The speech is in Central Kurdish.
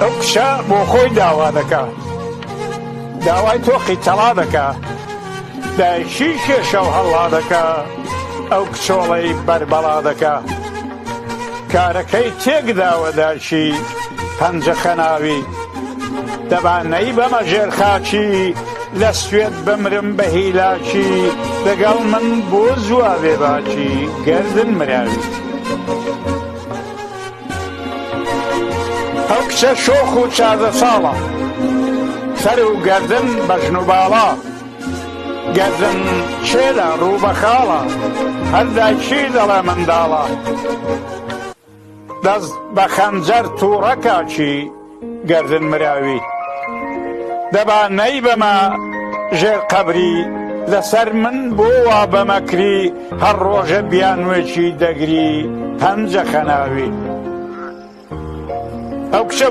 ئەو کچە بۆ خۆی داوا دەکا، داوای تۆقی تەڵا دەکا، دایکی کێشە و هەڵا دەکا، ئەو کچۆڵەی بەربەڵا دەکا. کارەکەی تێکداوە دایکی پەنجە خەناوی، دەبانەی بەمە ژێرخاچی لە سوێت بمرم بە هیلاکی، لەگەڵ من بۆ زوا بێباکی گەردن مراوی. ئەو کچە شۆخ و چاردە ساڵە، سەر و گەردن بەژن و باڵا، گەردن چێدا ڕوو بە خاڵە، هەر دایکی دەڵێ منداڵە. دەست بە خەنجەر تووڕە کاچی گەردن مراوی، دەبانەی بەمە ژێر قەبری، لەسەر من بۆ وا بەمەکری، هەر ڕۆژە بیانوێکی دەگری پەنجە خەناوی. ئەو کچە